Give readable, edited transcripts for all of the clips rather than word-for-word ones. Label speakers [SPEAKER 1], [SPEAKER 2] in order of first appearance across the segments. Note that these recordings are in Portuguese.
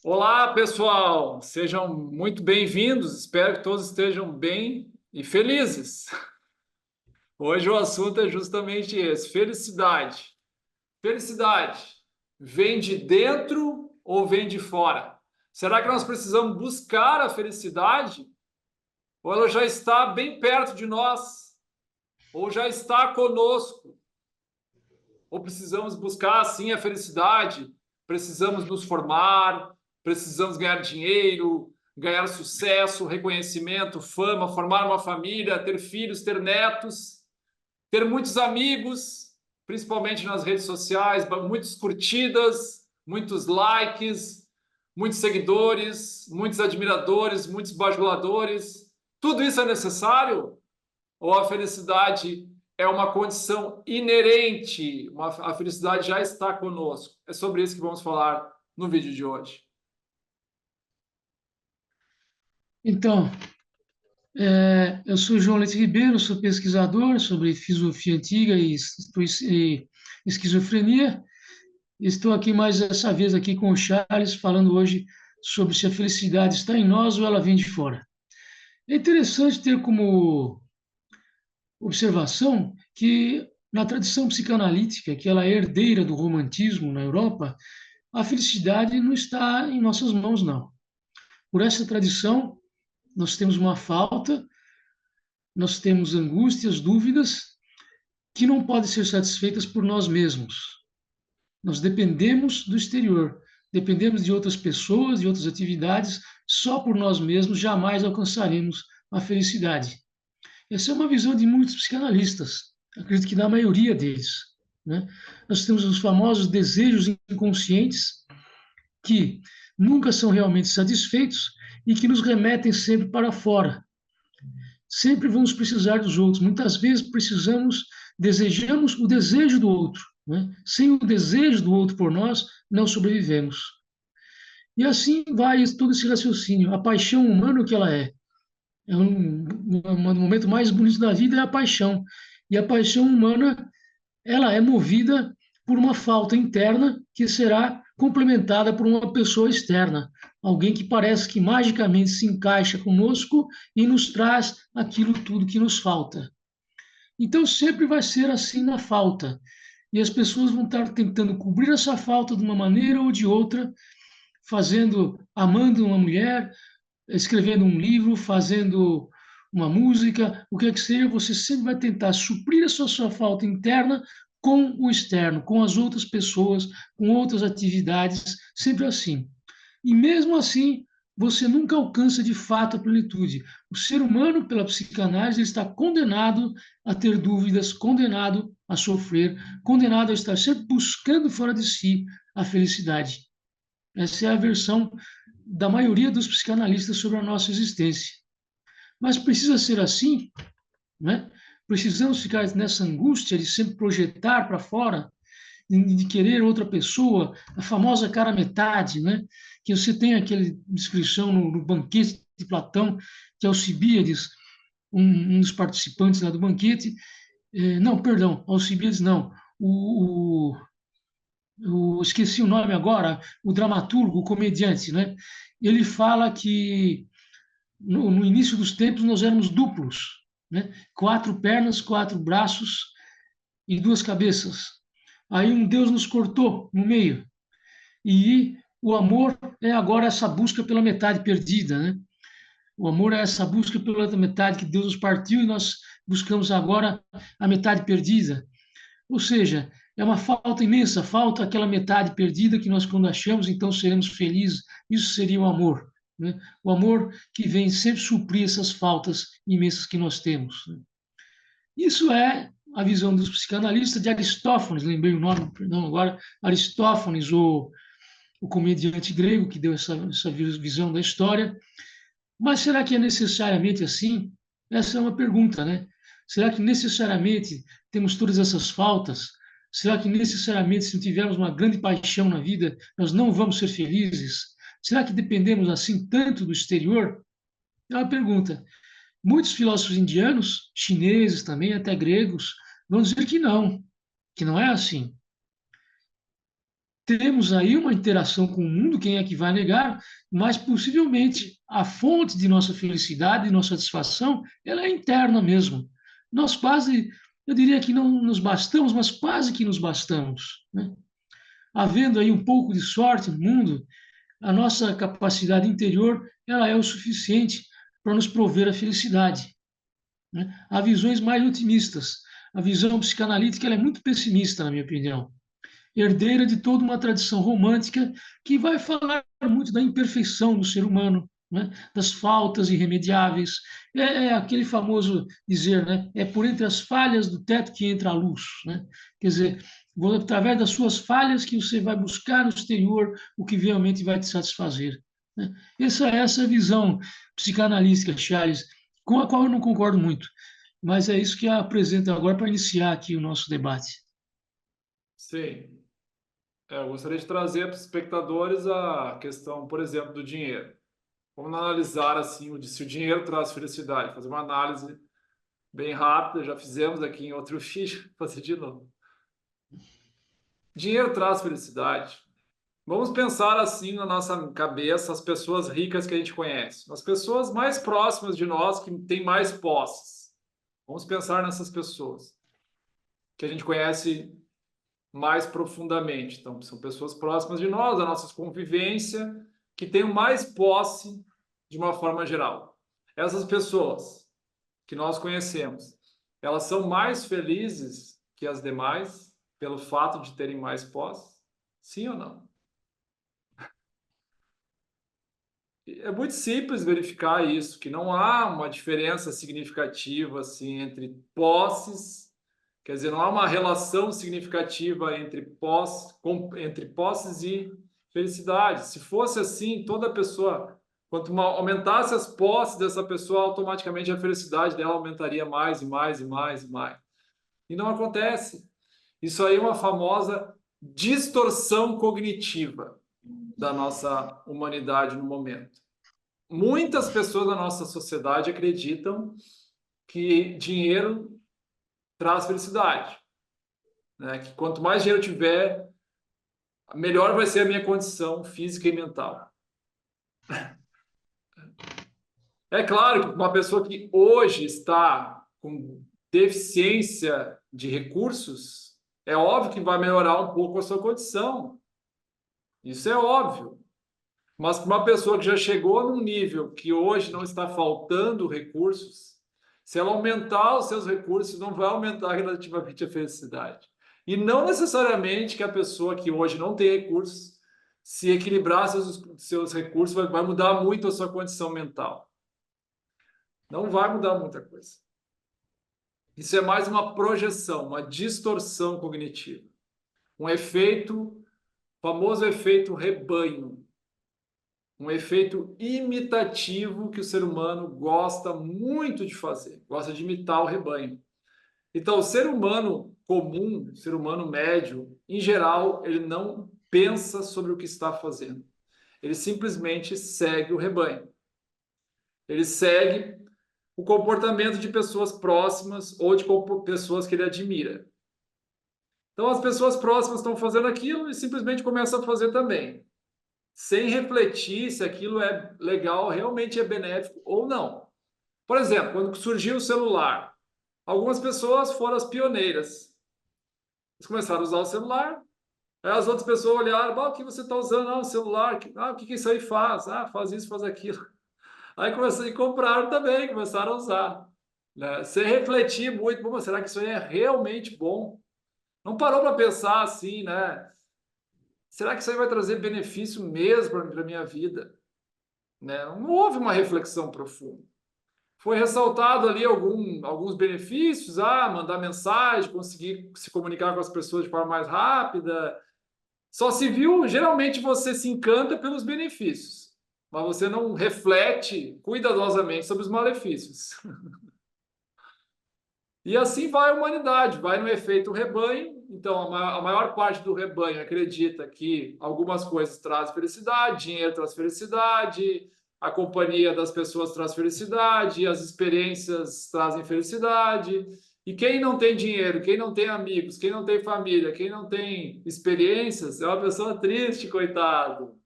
[SPEAKER 1] Olá, pessoal! Sejam muito bem-vindos. Espero que todos estejam bem e felizes. Hoje o assunto é justamente esse: felicidade. Felicidade vem de dentro ou vem de fora? Será que nós precisamos buscar a felicidade? Ou ela já está bem perto de nós? Ou já está conosco? Ou precisamos buscar, sim, a felicidade? Precisamos nos formar, precisamos ganhar dinheiro, ganhar sucesso, reconhecimento, fama, formar uma família, ter filhos, ter netos, ter muitos amigos, principalmente nas redes sociais, muitas curtidas, muitos likes, muitos seguidores, muitos admiradores, muitos bajuladores. Tudo isso é necessário? Ou a felicidade é uma condição inerente, a felicidade já está conosco? É sobre isso que vamos falar no vídeo de hoje.
[SPEAKER 2] Então, eu sou João Leite Ribeiro, sou pesquisador sobre filosofia antiga e esquizofrenia. Estou aqui mais essa vez aqui com o Charles, falando hoje sobre se a felicidade está em nós ou ela vem de fora. É interessante ter como observação que na tradição psicanalítica, que ela é herdeira do romantismo na Europa, a felicidade não está em nossas mãos, não. Por essa tradição, nós temos uma falta, nós temos angústias, dúvidas, que não podem ser satisfeitas por nós mesmos. Nós dependemos do exterior, dependemos de outras pessoas, de outras atividades, só por nós mesmos jamais alcançaremos a felicidade. Essa é uma visão de muitos psicanalistas, acredito que da maioria deles. Né? Nós temos os famosos desejos inconscientes, que nunca são realmente satisfeitos e que nos remetem sempre para fora, sempre vamos precisar dos outros. Muitas vezes desejamos o desejo do outro. Né? Sem o desejo do outro por nós, não sobrevivemos. E assim vai todo esse raciocínio. A paixão humana, o que ela é? Um momento mais bonito da vida é a paixão. E a paixão humana, ela é movida por uma falta interna que será complementada por uma pessoa externa, alguém que parece que magicamente se encaixa conosco e nos traz aquilo tudo que nos falta. Então sempre vai ser assim na falta. E as pessoas vão estar tentando cobrir essa falta de uma maneira ou de outra, amando uma mulher, escrevendo um livro, fazendo uma música, o que é que seja, você sempre vai tentar suprir a sua falta interna com o externo, com as outras pessoas, com outras atividades, sempre assim. E mesmo assim, você nunca alcança de fato a plenitude. O ser humano, pela psicanálise, está condenado a ter dúvidas, condenado a sofrer, condenado a estar sempre buscando fora de si a felicidade. Essa é a versão da maioria dos psicanalistas sobre a nossa existência. Mas precisa ser assim, né? Precisamos ficar nessa angústia de sempre projetar para fora, de querer outra pessoa, a famosa cara metade, né? Que você tem aquela descrição no banquete de Platão, que Alcibíades, um dos participantes lá do banquete, não, perdão, Alcibíades não, esqueci o nome agora, o dramaturgo, o comediante, né? Ele fala que no início dos tempos nós éramos duplos, né? Quatro pernas, quatro braços e duas cabeças. Aí um Deus nos cortou no meio. E o amor é agora essa busca pela metade perdida, né? O amor é essa busca pela metade que Deus nos partiu e nós buscamos agora a metade perdida. Ou seja, é uma falta imensa, falta aquela metade perdida que nós, quando achamos, então seremos felizes. Isso seria o amor. Né? O amor que vem sempre suprir essas faltas imensas que nós temos. Né? Isso é a visão dos psicanalistas de Aristófanes, lembrei o nome, perdão, agora, Aristófanes, o comediante grego que deu essa visão da história. Mas será que é necessariamente assim? Essa é uma pergunta, né? Será que necessariamente temos todas essas faltas? Será que necessariamente, se não tivermos uma grande paixão na vida, nós não vamos ser felizes? Será que dependemos assim tanto do exterior? É uma pergunta. Muitos filósofos indianos, chineses também, até gregos, vão dizer que não é assim. temos aí uma interação com o mundo, quem é que vai negar? Mas possivelmente a fonte de nossa felicidade, de nossa satisfação, ela é interna mesmo. Nós quase, eu diria que não nos bastamos, mas quase que nos bastamos, né? Havendo aí um pouco de sorte no mundo, a nossa capacidade interior, ela é o suficiente para nos prover a felicidade, né? Há visões mais otimistas. A visão psicanalítica ela é muito pessimista, na minha opinião, herdeira de toda uma tradição romântica que vai falar muito da imperfeição do ser humano, né? Das faltas irremediáveis. É aquele famoso dizer, né? É por entre as falhas do teto que entra a luz, né? Quer dizer, através das suas falhas que você vai buscar no exterior o que realmente vai te satisfazer, né? Essa é a visão psicanalística, Charles, com a qual eu não concordo muito, mas é isso que eu apresento agora para iniciar aqui o nosso debate.
[SPEAKER 1] Sim. Eu gostaria de trazer para os espectadores a questão, por exemplo, do dinheiro. Vamos analisar assim, se o dinheiro traz felicidade, fazer uma análise bem rápida, já fizemos aqui em outro vídeo, vou fazer de novo. Dinheiro traz felicidade. Vamos pensar assim na nossa cabeça as pessoas ricas que a gente conhece, as pessoas mais próximas de nós que têm mais posses. Vamos pensar nessas pessoas que a gente conhece mais profundamente. Então, são pessoas próximas de nós, da nossa convivência, que têm mais posse de uma forma geral. Essas pessoas que nós conhecemos, elas são mais felizes que as demais pelo fato de terem mais posse? Sim ou não? É muito simples verificar isso, que não há uma diferença significativa assim entre posses, quer dizer, não há uma relação significativa entre posses e felicidade. Se fosse assim, toda pessoa, aumentasse as posses dessa pessoa, automaticamente a felicidade dela aumentaria mais e mais e mais e mais. E não acontece. Isso aí é uma famosa distorção cognitiva da nossa humanidade no momento. Muitas pessoas da nossa sociedade acreditam que dinheiro traz felicidade, né? Que quanto mais dinheiro eu tiver, melhor vai ser a minha condição física e mental. É claro que uma pessoa que hoje está com deficiência de recursos, é óbvio que vai melhorar um pouco a sua condição. Isso é óbvio. Mas para uma pessoa que já chegou num nível que hoje não está faltando recursos, se ela aumentar os seus recursos, não vai aumentar relativamente a felicidade. E não necessariamente que a pessoa que hoje não tem recursos, se equilibrar seus recursos, vai mudar muito a sua condição mental. Não vai mudar muita coisa. Isso é mais uma projeção, uma distorção cognitiva. Um efeito, famoso efeito rebanho. Um efeito imitativo que o ser humano gosta muito de fazer, gosta de imitar o rebanho. Então, o ser humano comum, o ser humano médio, em geral, ele não pensa sobre o que está fazendo. Ele simplesmente segue o rebanho. Ele segue o comportamento de pessoas próximas ou de pessoas que ele admira. Então, as pessoas próximas estão fazendo aquilo e simplesmente começam a fazer também, sem refletir se aquilo é legal, realmente é benéfico ou não. Por exemplo, quando surgiu o celular, algumas pessoas foram as pioneiras. Eles começaram a usar o celular, aí as outras pessoas olharam, o que você está usando? Ah, o celular, o que isso aí faz? Ah, faz isso, faz aquilo. Aí começaram e compraram também, começaram a usar, né? Sem refletir muito, será que isso aí é realmente bom? Não parou para pensar assim, né? Será que isso aí vai trazer benefício mesmo para a minha vida? Né? Não houve uma reflexão profunda. Foi ressaltado ali alguns benefícios, mandar mensagem, conseguir se comunicar com as pessoas de forma mais rápida. Só se viu, geralmente você se encanta pelos benefícios, mas você não reflete cuidadosamente sobre os malefícios. E assim vai a humanidade, vai no efeito rebanho. Então, a maior parte do rebanho acredita que algumas coisas trazem felicidade, dinheiro traz felicidade, a companhia das pessoas traz felicidade, as experiências trazem felicidade. E quem não tem dinheiro, quem não tem amigos, quem não tem família, quem não tem experiências, é uma pessoa triste, coitado.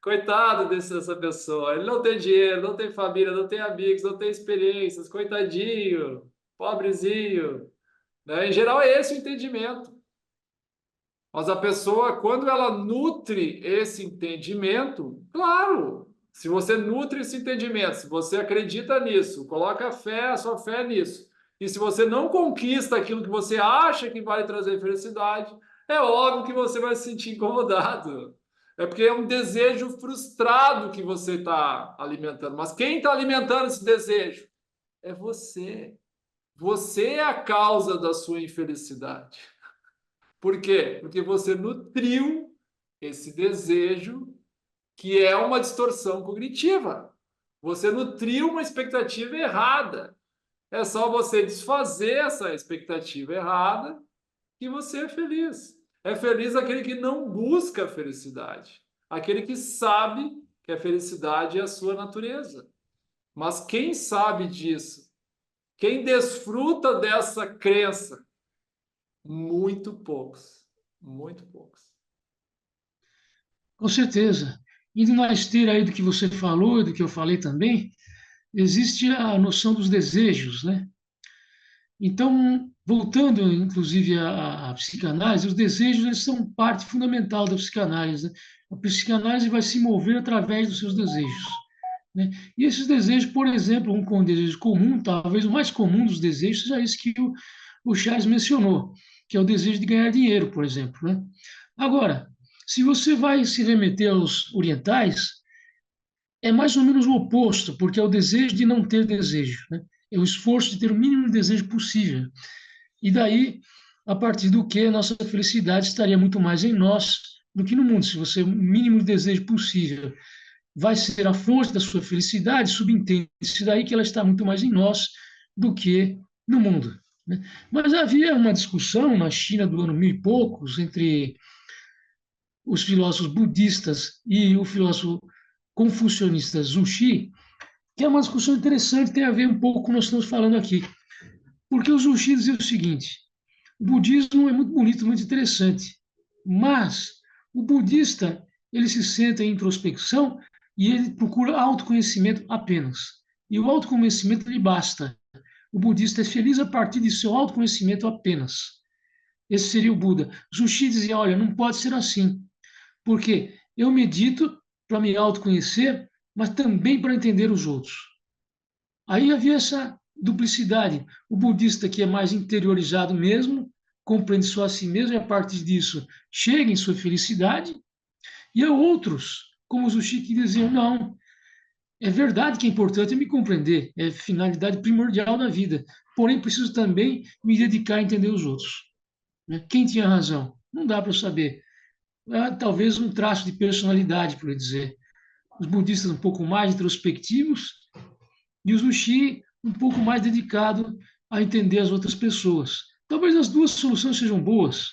[SPEAKER 1] Coitado dessa pessoa. Ele não tem dinheiro, não tem família, não tem amigos, não tem experiências. Coitadinho, pobrezinho. Né? Em geral, é esse o entendimento. Mas a pessoa, quando ela nutre esse entendimento, claro, se você nutre esse entendimento, se você acredita nisso, coloca a sua fé nisso, e se você não conquista aquilo que você acha que vai trazer felicidade, é óbvio que você vai se sentir incomodado. É porque é um desejo frustrado que você está alimentando. Mas quem está alimentando esse desejo? É você. Você é a causa da sua infelicidade. Por quê? Porque você nutriu esse desejo que é uma distorção cognitiva. Você nutriu uma expectativa errada. É só você desfazer essa expectativa errada que você é feliz. É feliz aquele que não busca a felicidade. Aquele que sabe que a felicidade é a sua natureza. Mas quem sabe disso? Quem desfruta dessa crença? Muito poucos. Muito poucos.
[SPEAKER 2] Com certeza. E na esteira aí do que você falou e do que eu falei também, existe a noção dos desejos, né? Então, voltando inclusive à psicanálise, os desejos eles são parte fundamental da psicanálise, né? A psicanálise vai se mover através dos seus desejos, né? E esses desejos, por exemplo, um desejo comum, talvez o mais comum dos desejos, seja esse que o Charles mencionou, que é o desejo de ganhar dinheiro, por exemplo, né? Agora, se você vai se remeter aos orientais, é mais ou menos o oposto, porque é o desejo de não ter desejo, né? É o esforço de ter o mínimo de desejo possível. E daí, a partir do que a nossa felicidade estaria muito mais em nós do que no mundo. Se você, o mínimo de desejo possível vai ser a fonte da sua felicidade, subentende-se daí que ela está muito mais em nós do que no mundo, né? Mas havia uma discussão na China do ano mil e poucos entre os filósofos budistas e o filósofo confucionista Zhu Xi, que é uma discussão interessante, tem a ver um pouco com o que nós estamos falando aqui. Porque o Zhu Xi dizia o seguinte: o budismo é muito bonito, muito interessante, mas o budista ele se senta em introspecção e ele procura autoconhecimento apenas. E o autoconhecimento lhe basta. O budista é feliz a partir de seu autoconhecimento apenas. Esse seria o Buda. Zushi dizia: olha, não pode ser assim, porque eu medito para me autoconhecer, mas também para entender os outros. Aí havia essa duplicidade. O budista, que é mais interiorizado mesmo, compreende só a si mesmo e, a partir disso, chega em sua felicidade. E há outros, como os Uchi, que diziam: não, é verdade que é importante me compreender, é finalidade primordial da vida, porém preciso também me dedicar a entender os outros, né? Quem tinha razão? Não dá para saber. Talvez um traço de personalidade, por dizer. Os budistas um pouco mais introspectivos, e o Zushi um pouco mais dedicado a entender as outras pessoas. Talvez as duas soluções sejam boas,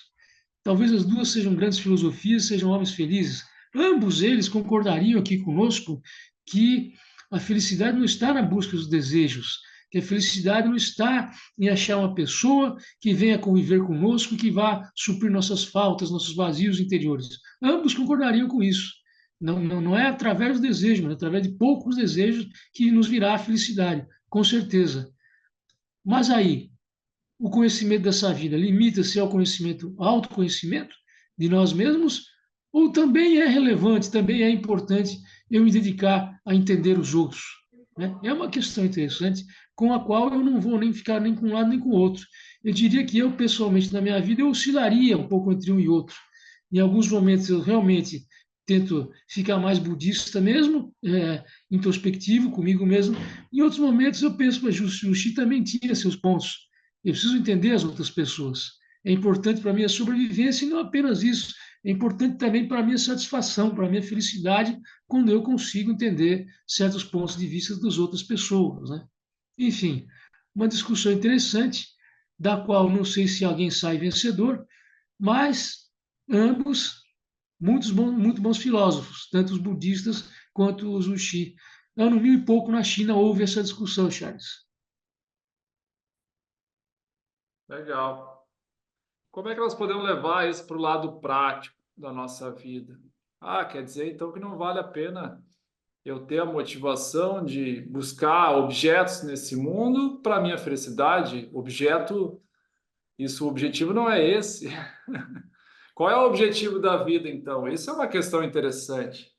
[SPEAKER 2] talvez as duas sejam grandes filosofias, sejam homens felizes. Ambos eles concordariam aqui conosco que a felicidade não está na busca dos desejos, que a felicidade não está em achar uma pessoa que venha conviver conosco, que vá suprir nossas faltas, nossos vazios interiores. Ambos concordariam com isso. Não é através do desejo, mas é através de poucos desejos que nos virá a felicidade, com certeza. Mas aí, o conhecimento dessa vida limita-se ao conhecimento, ao autoconhecimento de nós mesmos, ou também é relevante, também é importante eu me dedicar a entender os outros, né? É uma questão interessante com a qual eu não vou nem ficar nem com um lado nem com o outro. Eu diria que eu, pessoalmente, na minha vida, eu oscilaria um pouco entre um e outro. Em alguns momentos eu realmente tento ficar mais budista mesmo, introspectivo comigo mesmo. Em outros momentos eu penso, mas o Xi também tinha seus pontos. Eu preciso entender as outras pessoas. É importante para a minha sobrevivência e não apenas isso. É importante também para a minha satisfação, para a minha felicidade, quando eu consigo entender certos pontos de vista das outras pessoas, né? Enfim, uma discussão interessante, da qual não sei se alguém sai vencedor, mas ambos muito bons filósofos, tanto os budistas quanto os Uchi. Ano mil e pouco na China houve essa discussão, Charles.
[SPEAKER 1] Legal. Como é que nós podemos levar isso para o lado prático da nossa vida? Ah, quer dizer então que não vale a pena eu ter a motivação de buscar objetos nesse mundo para minha felicidade? O objetivo não é esse. Qual é o objetivo da vida, então? Isso é uma questão interessante,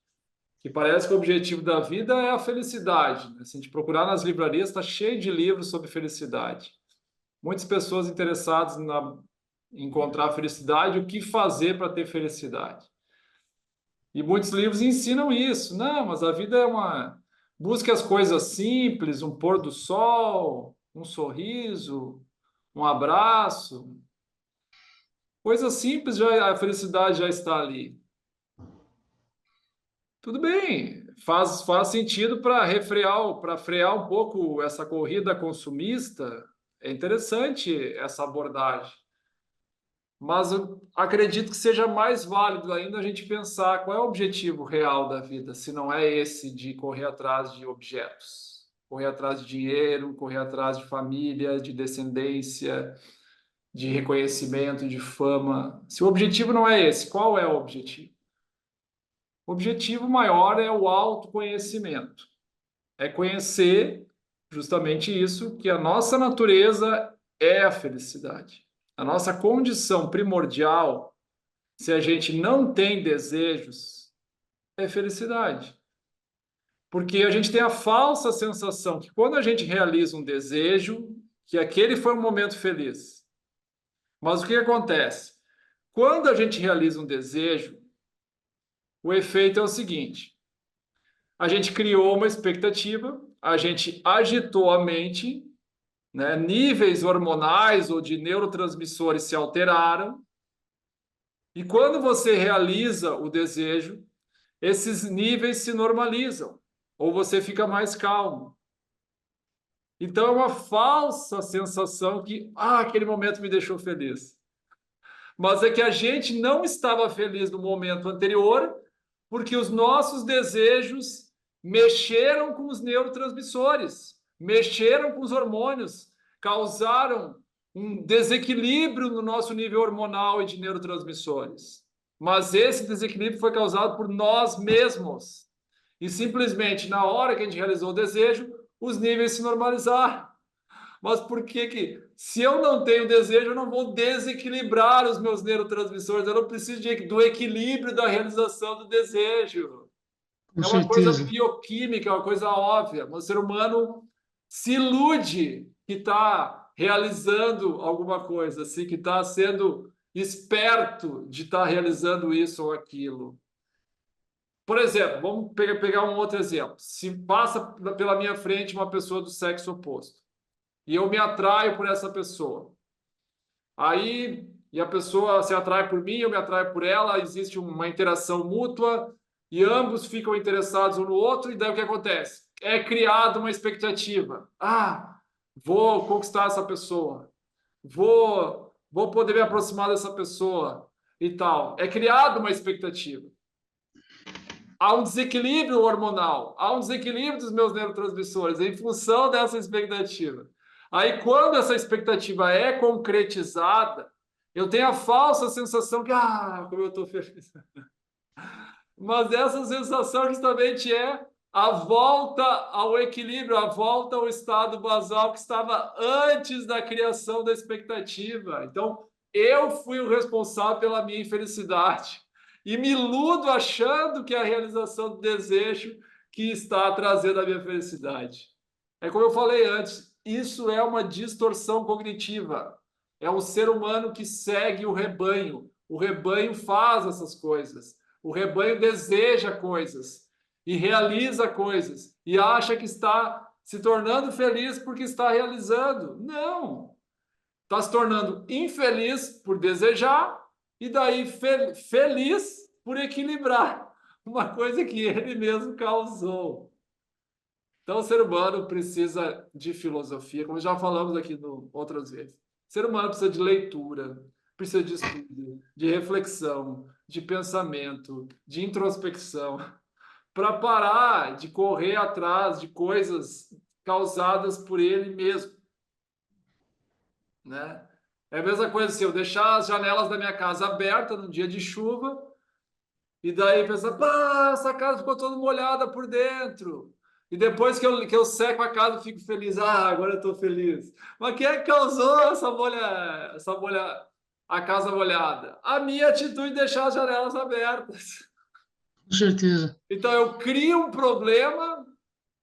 [SPEAKER 1] que parece que o objetivo da vida é a felicidade, né? Se a gente procurar nas livrarias, está cheio de livros sobre felicidade. Muitas pessoas interessadas em encontrar felicidade, o que fazer para ter felicidade. E muitos livros ensinam isso. Não, mas a vida é uma. Busque as coisas simples, um pôr do sol, um sorriso, um abraço. Coisas simples, já, a felicidade já está ali. Tudo bem, faz sentido para frear um pouco essa corrida consumista. É interessante essa abordagem. Mas eu acredito que seja mais válido ainda a gente pensar qual é o objetivo real da vida, se não é esse de correr atrás de objetos, correr atrás de dinheiro, correr atrás de família, de descendência, de reconhecimento, de fama. Se o objetivo não é esse, qual é o objetivo? O objetivo maior é o autoconhecimento. É conhecer justamente isso, que a nossa natureza é a felicidade. A nossa condição primordial, se a gente não tem desejos, é felicidade. Porque a gente tem a falsa sensação que quando a gente realiza um desejo, que aquele foi um momento feliz. Mas o que acontece? Quando a gente realiza um desejo, o efeito é o seguinte: a gente criou uma expectativa, a gente agitou a mente, né? Níveis hormonais ou de neurotransmissores se alteraram, e quando você realiza o desejo, esses níveis se normalizam, ou você fica mais calmo. Então é uma falsa sensação que, aquele momento me deixou feliz. Mas é que a gente não estava feliz no momento anterior, porque os nossos desejos mexeram com os neurotransmissores, mexeram com os hormônios, causaram um desequilíbrio no nosso nível hormonal e de neurotransmissores. Mas esse desequilíbrio foi causado por nós mesmos. E simplesmente, na hora que a gente realizou o desejo, os níveis se normalizaram. Mas por que que, se eu não tenho desejo, eu não vou desequilibrar os meus neurotransmissores? Eu não preciso do equilíbrio da realização do desejo.
[SPEAKER 2] Com
[SPEAKER 1] É uma coisa
[SPEAKER 2] certeza.
[SPEAKER 1] bioquímica, é uma coisa óbvia. O ser humano se ilude que está realizando alguma coisa, assim, que está sendo esperto de estar realizando isso ou aquilo. Por exemplo, vamos pegar um outro exemplo. Se passa pela minha frente uma pessoa do sexo oposto e eu me atraio por essa pessoa. Aí, e a pessoa se atrai por mim, eu me atraio por ela, existe uma interação mútua e ambos ficam interessados um no outro, e daí o que acontece? É criada uma expectativa. Vou conquistar essa pessoa, vou poder me aproximar dessa pessoa e tal. É criada uma expectativa. Há um desequilíbrio hormonal, há um desequilíbrio dos meus neurotransmissores em função dessa expectativa. Aí, quando essa expectativa é concretizada, eu tenho a falsa sensação que, como eu estou feliz. Mas essa sensação justamente é a volta ao equilíbrio, a volta ao estado basal que estava antes da criação da expectativa. Então, eu fui o responsável pela minha infelicidade e me iludo achando que é a realização do desejo que está trazendo a minha felicidade. É como eu falei antes, isso é uma distorção cognitiva. É um ser humano que segue o rebanho. O rebanho faz essas coisas. O rebanho deseja coisas e realiza coisas e acha que está se tornando feliz porque está realizando. Não! Está se tornando infeliz por desejar e daí feliz por equilibrar uma coisa que ele mesmo causou. Então, o ser humano precisa de filosofia, como já falamos aqui outras vezes. O ser humano precisa de leitura, precisa de estudo, de reflexão, de pensamento, de introspecção, para parar de correr atrás de coisas causadas por ele mesmo, né? É a mesma coisa se eu deixar as janelas da minha casa abertas no dia de chuva, e daí pensa, pá, essa casa ficou toda molhada por dentro. E depois que eu seco a casa, eu fico feliz. Ah, agora eu estou feliz. Mas quem é que causou a casa molhada? A minha atitude de deixar as janelas abertas.
[SPEAKER 2] Com certeza.
[SPEAKER 1] Então eu crio um problema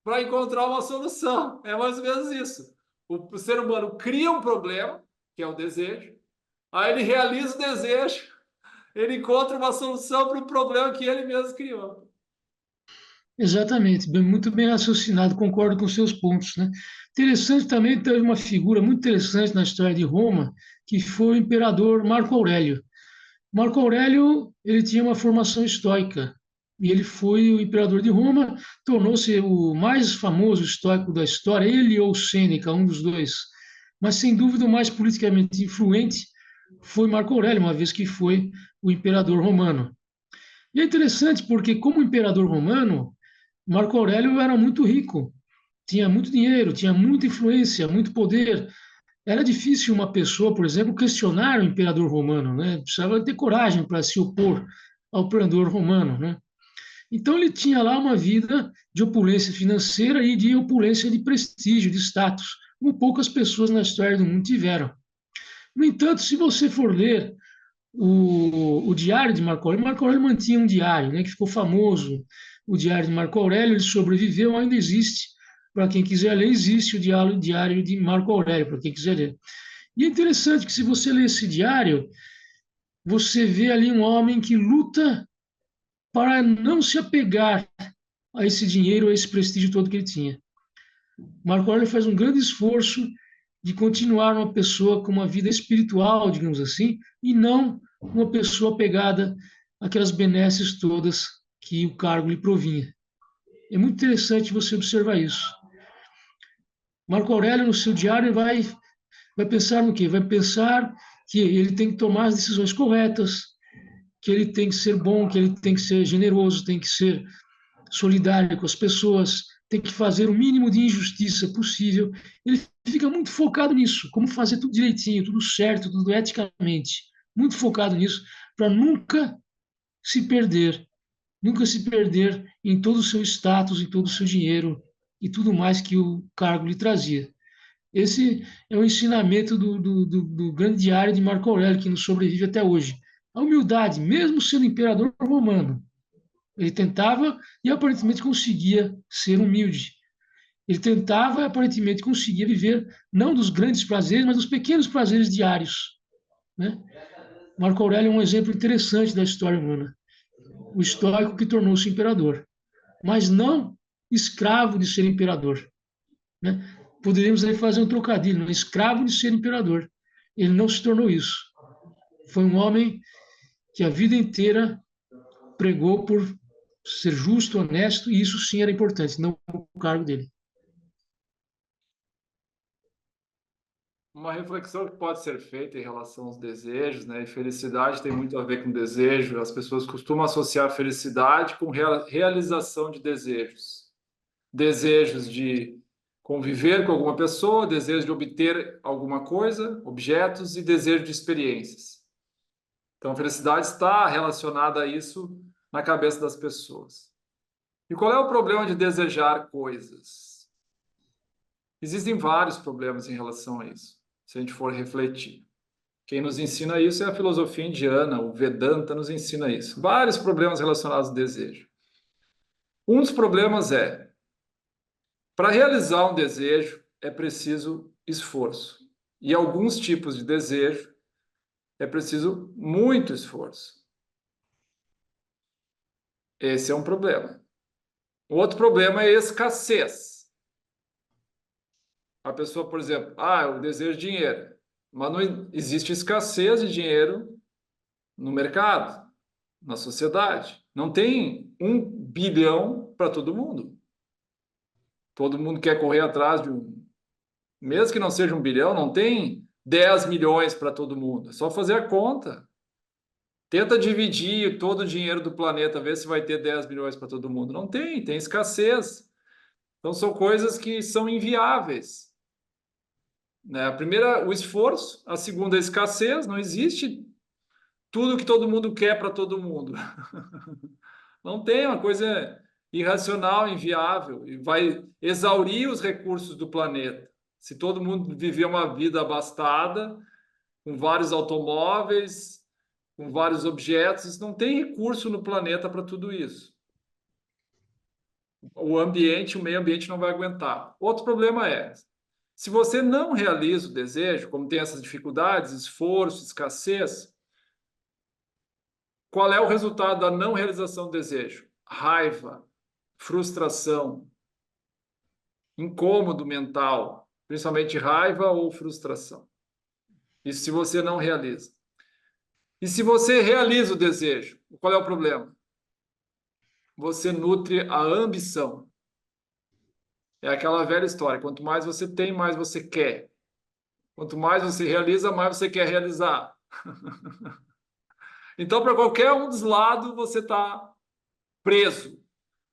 [SPEAKER 1] para encontrar uma solução. É mais ou menos isso. O ser humano cria um problema, que é o desejo, aí ele realiza o desejo, ele encontra uma solução para o problema que ele mesmo criou.
[SPEAKER 2] Exatamente, muito bem raciocinado, concordo com seus pontos, né? Interessante também, teve uma figura muito interessante na história de Roma, que foi o imperador Marco Aurélio. Marco Aurélio, ele tinha uma formação estoica, e ele foi o imperador de Roma, tornou-se o mais famoso estoico da história, ele ou Sêneca, um dos dois. Mas, sem dúvida, o mais politicamente influente foi Marco Aurélio, uma vez que foi o imperador romano. E é interessante porque, como imperador romano, Marco Aurélio era muito rico, tinha muito dinheiro, tinha muita influência, muito poder. Era difícil uma pessoa, por exemplo, questionar o imperador romano, né? Precisava ter coragem para se opor ao imperador romano, né? Então ele tinha lá uma vida de opulência financeira e de opulência de prestígio, de status, como poucas pessoas na história do mundo tiveram. No entanto, se você for ler o diário de Marco Aurélio mantinha um diário, né, que ficou famoso, o diário de Marco Aurélio, ele sobreviveu, ainda existe, para quem quiser ler, existe o diário de Marco Aurélio, para quem quiser ler. E é interessante que se você ler esse diário, você vê ali um homem que luta para não se apegar a esse dinheiro, a esse prestígio todo que ele tinha. Marco Aurélio faz um grande esforço de continuar uma pessoa com uma vida espiritual, digamos assim, e não uma pessoa pegada àquelas benesses todas que o cargo lhe provinha. É muito interessante você observar isso. Marco Aurélio, no seu diário, vai pensar no quê? Vai pensar que ele tem que tomar as decisões corretas, que ele tem que ser bom, que ele tem que ser generoso, tem que ser solidário com as pessoas, tem que fazer o mínimo de injustiça possível. Ele fica muito focado nisso, como fazer tudo direitinho, tudo certo, tudo eticamente. Muito focado nisso, para nunca se perder em todo o seu status, em todo o seu dinheiro e tudo mais que o cargo lhe trazia. Esse é o ensinamento do grande diário de Marco Aurélio, que nos sobrevive até hoje. A humildade, mesmo sendo imperador romano, ele tentava e aparentemente conseguia ser humilde. Ele tentava e aparentemente conseguia viver não dos grandes prazeres, mas dos pequenos prazeres diários. Né? Marco Aurélio é um exemplo interessante da história humana. O estoico que tornou-se imperador, mas não escravo de ser imperador. Né? Poderíamos aí fazer um trocadilho, né? Escravo de ser imperador. Ele não se tornou isso. Foi um homem que a vida inteira pregou por ser justo, honesto, e isso sim era importante, não o cargo dele.
[SPEAKER 1] Uma reflexão que pode ser feita em relação aos desejos, né? E felicidade tem muito a ver com desejo. As pessoas costumam associar felicidade com realização de desejos. Desejos de conviver com alguma pessoa, desejo de obter alguma coisa, objetos e desejo de experiências. Então, a felicidade está relacionada a isso na cabeça das pessoas. E qual é o problema de desejar coisas? Existem vários problemas em relação a isso, se a gente for refletir. Quem nos ensina isso é a filosofia indiana, o Vedanta nos ensina isso. Vários problemas relacionados ao desejo. Um dos problemas é, para realizar um desejo é preciso esforço. E alguns tipos de desejo é preciso muito esforço. Esse é um problema. O outro problema é a escassez. A pessoa, por exemplo, eu desejo dinheiro, mas não existe escassez de dinheiro no mercado, na sociedade. Não tem 1 bilhão para todo mundo. Todo mundo quer correr atrás de mesmo que não seja 1 bilhão, não tem 10 milhões para todo mundo. É só fazer a conta. Tenta dividir todo o dinheiro do planeta, ver se vai ter 10 milhões para todo mundo. Não tem, tem escassez. Então são coisas que são inviáveis. né? A primeira, o esforço, a segunda, a escassez. Não existe tudo que todo mundo quer para todo mundo. Não tem, uma coisa irracional, inviável, e vai exaurir os recursos do planeta. Se todo mundo viver uma vida abastada, com vários automóveis, com vários objetos, não tem recurso no planeta para tudo isso. O ambiente, o meio ambiente não vai aguentar. Outro problema é, se você não realiza o desejo, como tem essas dificuldades, esforço, escassez, qual é o resultado da não realização do desejo? Raiva, frustração, incômodo mental, principalmente raiva ou frustração. Isso se você não realiza. E se você realiza o desejo, qual é o problema? Você nutre a ambição. É aquela velha história, quanto mais você tem, mais você quer. Quanto mais você realiza, mais você quer realizar. Então, para qualquer um dos lados, você está preso.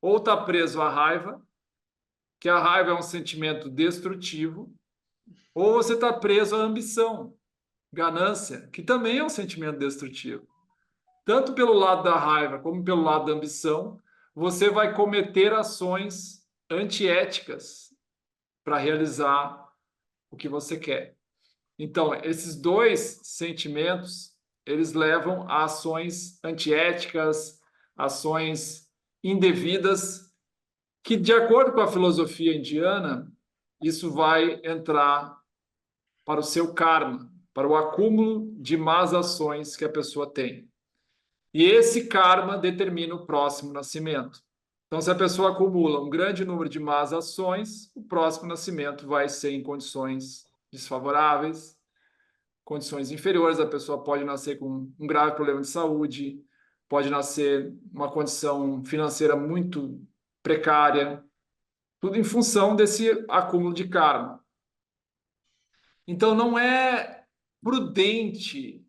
[SPEAKER 1] Ou está preso à raiva, que a raiva é um sentimento destrutivo, ou você está preso à ambição, ganância, que também é um sentimento destrutivo. Tanto pelo lado da raiva como pelo lado da ambição, você vai cometer ações antiéticas para realizar o que você quer. Então, esses dois sentimentos, eles levam a ações antiéticas, ações indevidas, que, de acordo com a filosofia indiana, isso vai entrar para o seu karma, para o acúmulo de más ações que a pessoa tem. E esse karma determina o próximo nascimento. Então, se a pessoa acumula um grande número de más ações, o próximo nascimento vai ser em condições desfavoráveis, condições inferiores. A pessoa pode nascer com um grave problema de saúde, pode nascer uma condição financeira muito precária, tudo em função desse acúmulo de karma. Então, não é prudente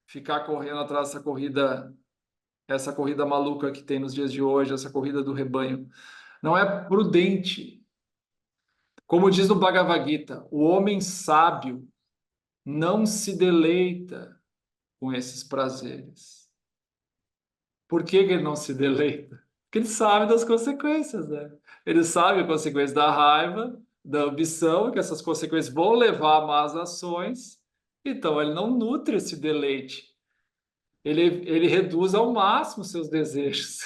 [SPEAKER 1] ficar correndo atrás dessa corrida, essa corrida maluca que tem nos dias de hoje, essa corrida do rebanho. Não é prudente. Como diz no Bhagavad Gita, o homem sábio não se deleita com esses prazeres. Por que que ele não se deleita? Porque ele sabe das consequências, né? Ele sabe a consequência da raiva, da ambição, que essas consequências vão levar a más ações, então ele não nutre esse deleite. Ele reduz ao máximo seus desejos.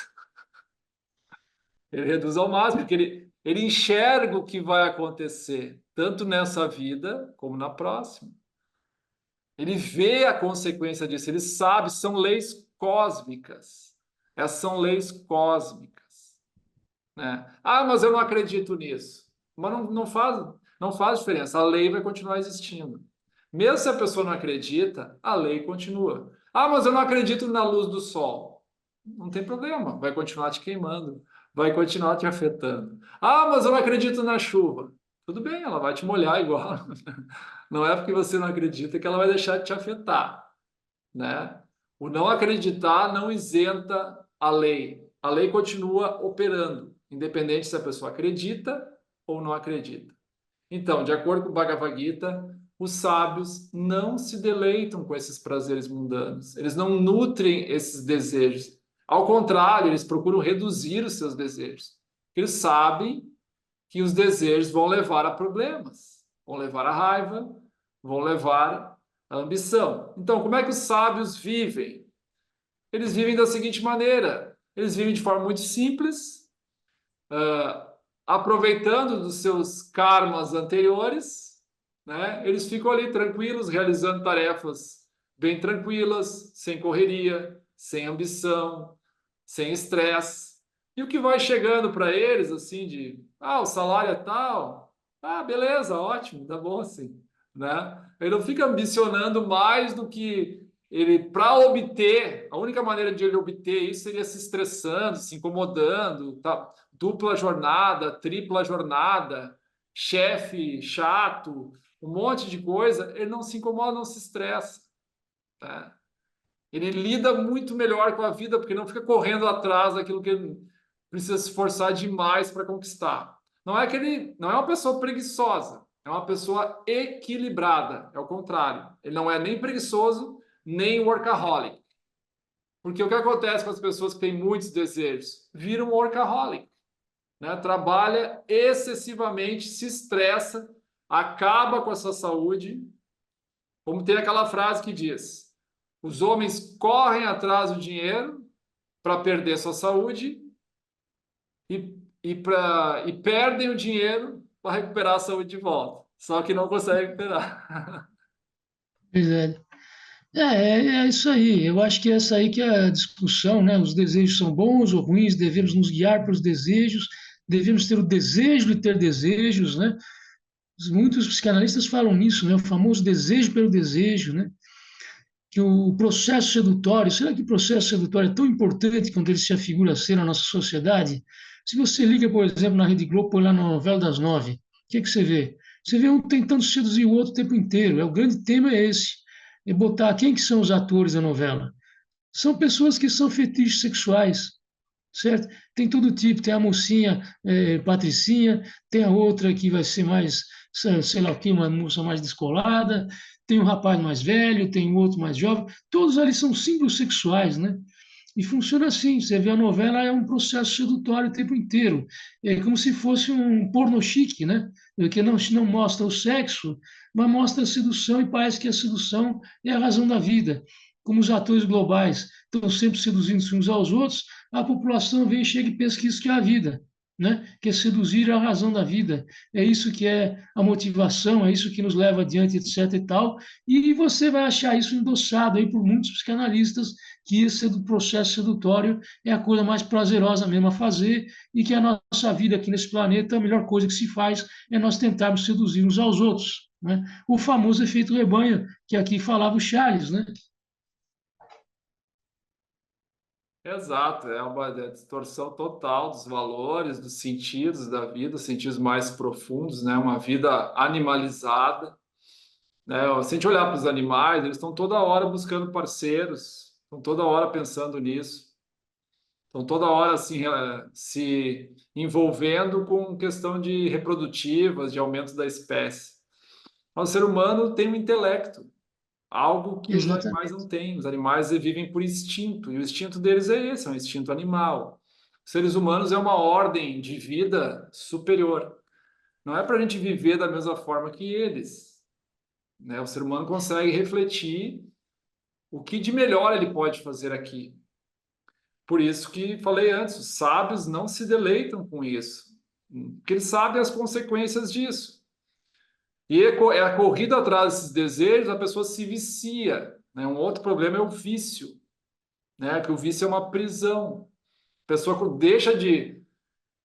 [SPEAKER 1] Ele reduz ao máximo, porque ele enxerga o que vai acontecer, tanto nessa vida como na próxima. Ele vê a consequência disso, ele sabe, são leis cósmicas. Essas são leis cósmicas, né? Ah, mas eu não acredito nisso. Mas não faz diferença, a lei vai continuar existindo. Mesmo se a pessoa não acredita, a lei continua. Ah, mas eu não acredito na luz do sol. Não tem problema, vai continuar te queimando, vai continuar te afetando. Ah, mas eu não acredito na chuva. Tudo bem, ela vai te molhar igual. Não é porque você não acredita que ela vai deixar de te afetar, né? O não acreditar não isenta a lei. A lei continua operando, independente se a pessoa acredita ou não acredita. Então, de acordo com o Bhagavad Gita, os sábios não se deleitam com esses prazeres mundanos. Eles não nutrem esses desejos. Ao contrário, eles procuram reduzir os seus desejos. Eles sabem que os desejos vão levar a problemas, vão levar a raiva, vão levar a ambição. Então, como é que os sábios vivem? Eles vivem da seguinte maneira: eles vivem de forma muito simples, aproveitando dos seus karmas anteriores, né? Eles ficam ali tranquilos, realizando tarefas bem tranquilas, sem correria, sem ambição, sem estresse. E o que vai chegando para eles, assim, o salário é tal, beleza, ótimo, tá bom assim, né? Ele não fica ambicionando mais do que ele, para obter, a única maneira de ele obter isso seria se estressando, se incomodando, tá? Dupla jornada, tripla jornada, chefe chato, um monte de coisa. Ele não se incomoda, não se estressa, tá? Ele lida muito melhor com a vida, porque não fica correndo atrás daquilo que ele precisa se esforçar demais para conquistar. Não é uma pessoa preguiçosa, É uma pessoa equilibrada, é o contrário. Ele não é nem preguiçoso, nem workaholic. Porque o que acontece com as pessoas que têm muitos desejos? Viram workaholic, né? Trabalha excessivamente, se estressa, acaba com a sua saúde. Como tem aquela frase que diz: os homens correm atrás do dinheiro para perder sua saúde e perdem o dinheiro para recuperar a saúde de volta. Só que não conseguem recuperar.
[SPEAKER 2] Pois é. É isso aí. Eu acho que essa aí que é a discussão, né? Os desejos são bons ou ruins, devemos nos guiar pelos desejos, devemos ter o desejo de ter desejos, né? Muitos psicanalistas falam nisso, né? O famoso desejo pelo desejo, né? Que o processo sedutório, será que o processo sedutório é tão importante quanto ele se afigura ser na nossa sociedade? Se você liga, por exemplo, na Rede Globo, põe lá na novela das 9, o que você vê? Você vê um tentando seduzir o outro o tempo inteiro. O grande tema é esse. É botar quem que são os atores da novela. São pessoas que são fetiches sexuais, certo? Tem todo tipo, tem a mocinha patricinha, tem a outra que vai ser mais, sei lá o que, uma moça mais descolada, tem um rapaz mais velho, tem um outro mais jovem, todos ali são símbolos sexuais, né? E funciona assim, você vê a novela, é um processo sedutório o tempo inteiro. É como se fosse um porno chique, né? Que não mostra o sexo, mas mostra a sedução e parece que a sedução é a razão da vida. Como os atores globais estão sempre seduzindo-se uns aos outros, a população vem, chega e pensa que isso que é a vida, né? Que é seduzir a razão da vida. É isso que é a motivação, é isso que nos leva adiante, etc e tal. E você vai achar isso endossado aí por muitos psicanalistas, que esse do processo sedutório é a coisa mais prazerosa mesmo a fazer e que a nossa vida aqui nesse planeta, a melhor coisa que se faz é nós tentarmos seduzir uns aos outros, né? O famoso efeito rebanho, que aqui falava o Charles, né?
[SPEAKER 1] Exato, é uma distorção total dos valores, dos sentidos da vida, os sentidos mais profundos, né? Uma vida animalizada, né? Se a gente olhar para os animais, eles estão toda hora buscando parceiros, estão toda hora pensando nisso, estão toda hora assim, se envolvendo com questão de reprodutivas, de aumento da espécie. Mas o ser humano tem um intelecto, algo que os animais
[SPEAKER 2] Exatamente.
[SPEAKER 1] não têm. Os animais vivem por instinto, e o instinto deles é esse, é um instinto animal. Os seres humanos é uma ordem de vida superior. Não é para a gente viver da mesma forma que eles, né? O ser humano consegue refletir o que de melhor ele pode fazer aqui. Por isso que falei antes, os sábios não se deleitam com isso, porque eles sabem as consequências disso. E é a corrida atrás desses desejos, a pessoa se vicia, né? Um outro problema é o vício, né? Que o vício é uma prisão. A pessoa deixa de.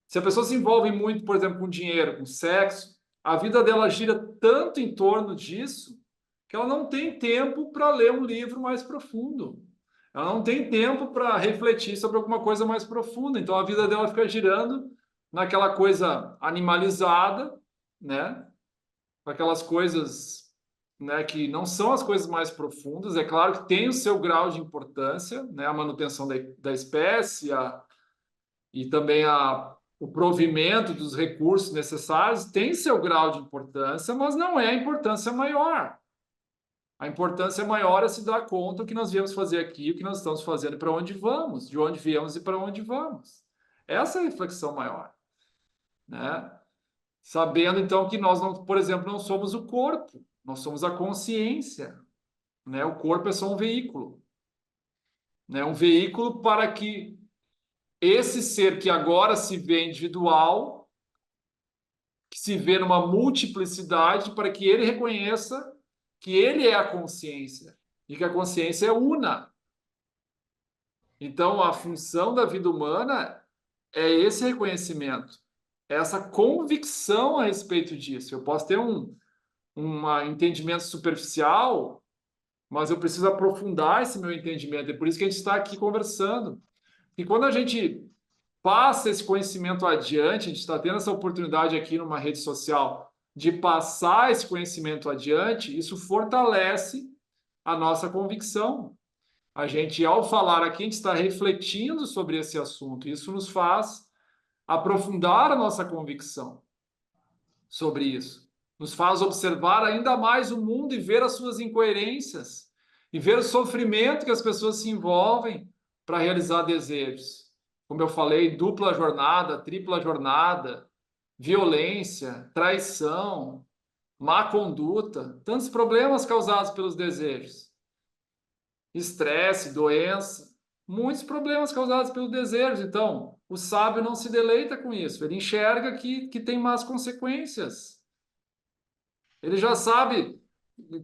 [SPEAKER 1] Se a pessoa se envolve muito, por exemplo, com dinheiro, com sexo, a vida dela gira tanto em torno disso que ela não tem tempo para ler um livro mais profundo. Ela não tem tempo para refletir sobre alguma coisa mais profunda. Então a vida dela fica girando naquela coisa animalizada, né? Aquelas coisas, né, que não são as coisas mais profundas. É claro que tem o seu grau de importância, né, a manutenção da espécie, e também o provimento dos recursos necessários tem seu grau de importância, mas não é a importância maior. A importância maior é se dar conta do que nós viemos fazer aqui, o que nós estamos fazendo e para onde vamos, de onde viemos e para onde vamos. Essa é a reflexão maior, né? Sabendo então que nós não, por exemplo, não somos o corpo, nós somos a consciência, né? O corpo é só um veículo, né? Um veículo para que esse ser que agora se vê individual, que se vê numa multiplicidade, para que ele reconheça que ele é a consciência e que a consciência é una. Então, a função da vida humana é esse reconhecimento, é essa convicção a respeito disso. Eu posso ter um entendimento superficial, mas eu preciso aprofundar esse meu entendimento. É por isso que a gente está aqui conversando. E quando a gente passa esse conhecimento adiante, a gente está tendo essa oportunidade aqui numa rede social de passar esse conhecimento adiante, isso fortalece a nossa convicção. A gente, ao falar aqui, a gente está refletindo sobre esse assunto. Isso nos faz aprofundar a nossa convicção sobre isso. nos faz observar ainda mais o mundo e ver as suas incoerências e ver o sofrimento que as pessoas se envolvem para realizar desejos. Como eu falei, dupla jornada, tripla jornada, violência, traição, má conduta, tantos problemas causados pelos desejos, estresse, doença, muitos problemas causados pelos desejos. Então, o sábio não se deleita com isso, ele enxerga que tem más consequências. Ele já sabe,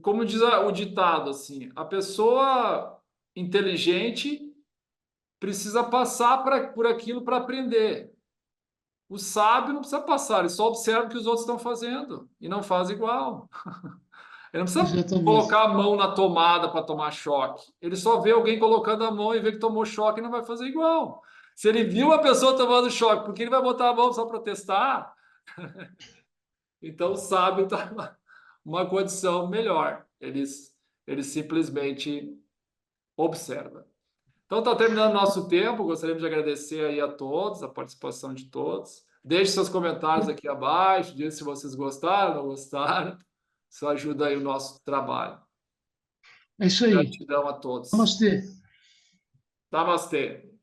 [SPEAKER 1] como diz o ditado, assim, a pessoa inteligente precisa passar por aquilo para aprender. O sábio não precisa passar, ele só observa o que os outros estão fazendo e não faz igual. Ele não precisa
[SPEAKER 2] Exatamente.
[SPEAKER 1] colocar a mão na tomada para tomar choque. Ele só vê alguém colocando a mão e vê que tomou choque e não vai fazer igual. Se ele viu uma pessoa tomando choque, por que ele vai botar a mão só para testar? Então o sábio está uma condição melhor. Ele simplesmente observa. Então está terminando nosso tempo. Gostaríamos de agradecer aí a todos, a participação de todos. Deixe seus comentários aqui abaixo, diga se vocês gostaram, não gostaram. Isso ajuda aí o nosso trabalho.
[SPEAKER 2] É isso aí.
[SPEAKER 1] Gratidão a todos.
[SPEAKER 2] Namastê.
[SPEAKER 1] Namastê.